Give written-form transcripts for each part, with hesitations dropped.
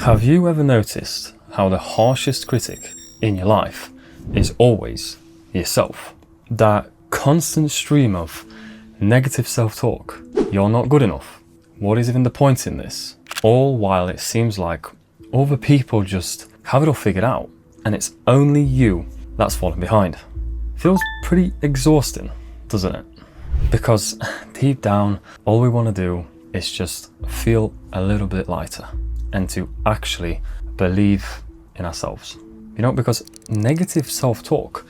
Have you ever noticed how the harshest critic in your life is always yourself? That constant stream of negative self-talk. You're not good enough. What is even the point in this? All while it seems like other people just have it all figured out and it's only you that's falling behind. Feels pretty exhausting, doesn't it? Because deep down, all we want to do is just feel a little bit lighter and to actually believe in ourselves. You know, because negative self-talk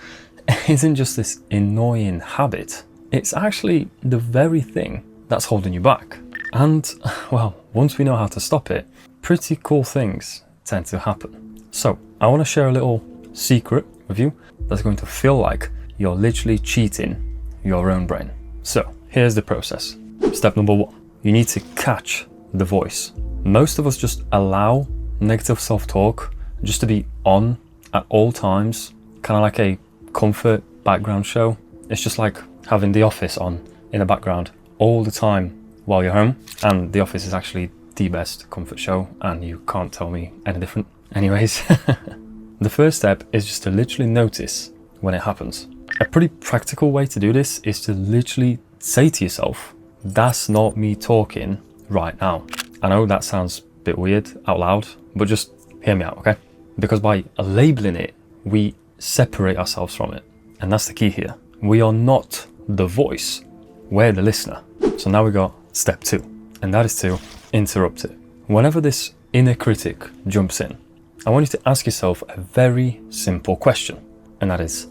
isn't just this annoying habit. It's actually the very thing that's holding you back. And, well, once we know how to stop it, pretty cool things tend to happen. So, I want to share a little secret with you that's going to feel like you're literally cheating your own brain. So, here's the process. Step number 1. You need to catch the voice. Most of us just allow negative self-talk just to be on at all times, kind of like a comfort background show. It's just like having The Office on in the background all the time while you're home. And The Office is actually the best comfort show, and you can't tell me any different. Anyways, the first step is just to literally notice when it happens. A pretty practical way to do this is to literally say to yourself, that's not me talking right now. I know that sounds a bit weird out loud, but just hear me out, okay? Because by labeling it, we separate ourselves from it. And that's the key here. We are not the voice, we're the listener. So now we got step 2, and that is to interrupt it. Whenever this inner critic jumps in, I want you to ask yourself a very simple question, and that is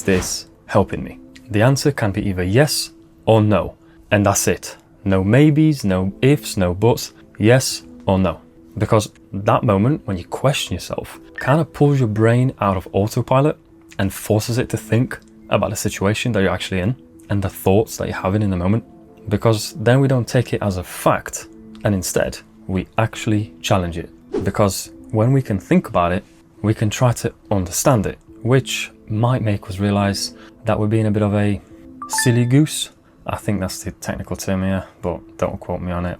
this helping me? The answer can be either yes or no, and that's it. No maybes, no ifs, no buts, yes or no. Because that moment when you question yourself kind of pulls your brain out of autopilot and forces it to think about the situation that you're actually in and the thoughts that you're having in the moment. Because then we don't take it as a fact, and instead we actually challenge it. Because when we can think about it, we can try to understand it, which might make us realize that we're being a bit of a silly goose. I think that's the technical term here, but don't quote me on it.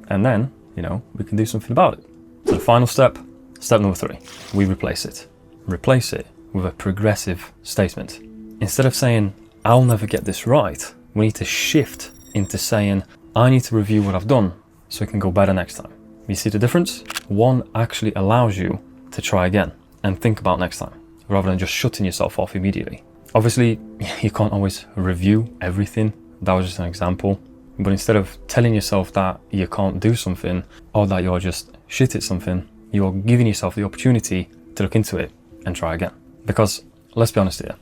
And then, you know, we can do something about it. So the final step, step number 3, we replace it. Replace it with a progressive statement. Instead of saying, I'll never get this right, we need to shift into saying, I need to review what I've done so it can go better next time. You see the difference? One actually allows you to try again and think about next time, rather than just shutting yourself off immediately. Obviously, you can't always review everything. That was just an example. But instead of telling yourself that you can't do something or that you're just shit at something, you're giving yourself the opportunity to look into it and try again. Because let's be honest here,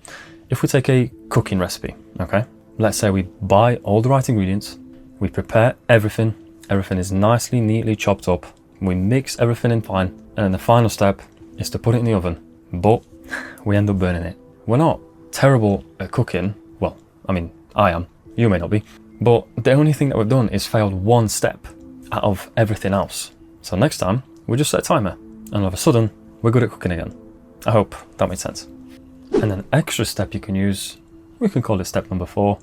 if we take a cooking recipe, okay? Let's say we buy all the right ingredients, we prepare everything is nicely, neatly chopped up, we mix everything in fine, and then the final step is to put it in the oven, but we end up burning it. We're not terrible at cooking. Well, I mean, I am, you may not be, but the only thing that we've done is failed one step out of everything else. So next time, we just set a timer, and all of a sudden, we're good at cooking again. I hope that made sense. And an extra step you can use, we can call it step number 4,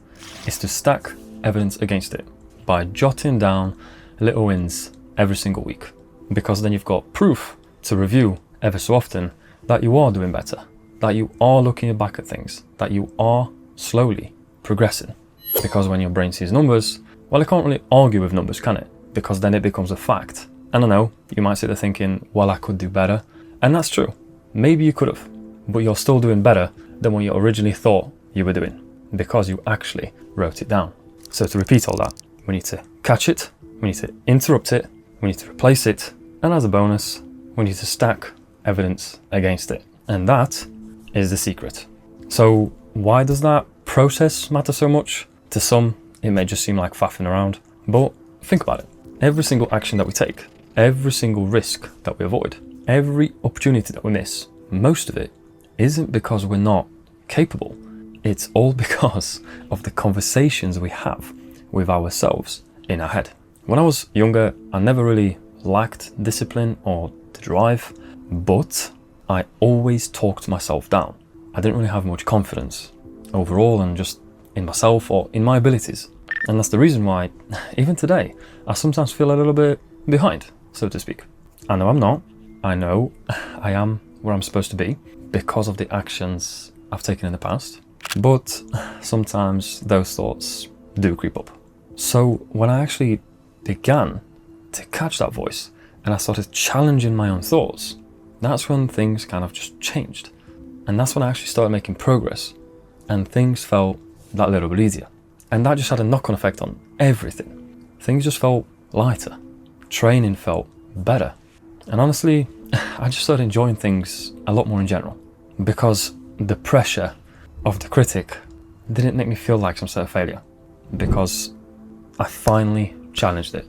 is to stack evidence against it by jotting down little wins every single week. Because then you've got proof to review ever so often that you are doing better, that you are looking back at things, that you are slowly progressing. Because when your brain sees numbers, well, it can't really argue with numbers, can it? Because then it becomes a fact. And I know, you might sit there thinking, well, I could do better. And that's true. Maybe you could have, but you're still doing better than what you originally thought you were doing, because you actually wrote it down. So to repeat all that, we need to catch it, we need to interrupt it, we need to replace it, and as a bonus, we need to stack evidence against it. And that is the secret. So why does that process matter so much? To some, it may just seem like faffing around, but think about it. Every single action that we take, every single risk that we avoid, every opportunity that we miss, most of it isn't because we're not capable. It's all because of the conversations we have with ourselves in our head. When I was younger, I never really lacked discipline or the drive, but I always talked myself down. I didn't really have much confidence overall and just in myself or in my abilities. And that's the reason why, even today, I sometimes feel a little bit behind, so to speak. I know I'm not. I know I am where I'm supposed to be because of the actions I've taken in the past. But sometimes those thoughts do creep up. So when I actually began to catch that voice and I started challenging my own thoughts, that's when things kind of just changed. And that's when I actually started making progress and things felt that little bit easier. And that just had a knock-on effect on everything. Things just felt lighter. Training felt better. And honestly, I just started enjoying things a lot more in general, because the pressure of the critic didn't make me feel like some sort of failure, because I finally challenged it.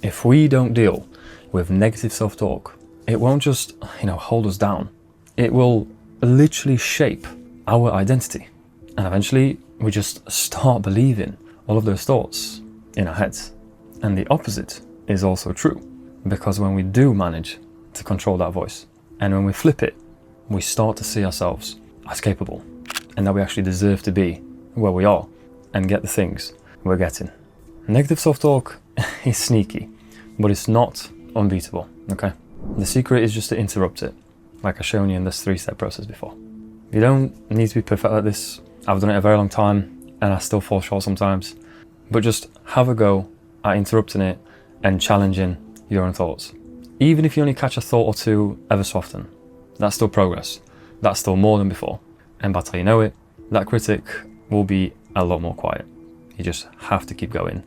If we don't deal with negative self-talk, it won't just, hold us down. It will literally shape our identity. And eventually we just start believing all of those thoughts in our heads. And the opposite is also true, because when we do manage to control that voice, and when we flip it, we start to see ourselves as capable, and that we actually deserve to be where we are and get the things we're getting. Negative self-talk is sneaky, but it's not unbeatable, okay? The secret is just to interrupt it, like I've shown you in this 3-step process before. You don't need to be perfect at this. I've done it a very long time and I still fall short sometimes, but just have a go at interrupting it and challenging your own thoughts. Even if you only catch a thought or two ever so often, that's still progress. That's still more than before. And by the time you know it, that critic will be a lot more quiet. You just have to keep going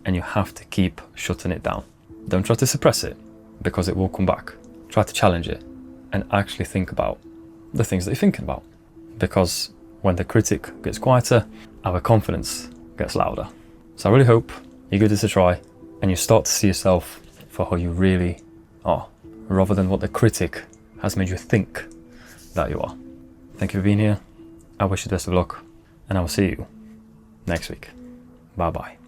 and you have to keep shutting it down. Don't try to suppress it, because it will come back. Try to challenge it and actually think about the things that you're thinking about. Because when the critic gets quieter, our confidence gets louder. So I really hope you give this a try and you start to see yourself for who you really are, rather than what the critic has made you think that you are. Thank you for being here. I wish you the best of luck, and I will see you next week. Bye bye.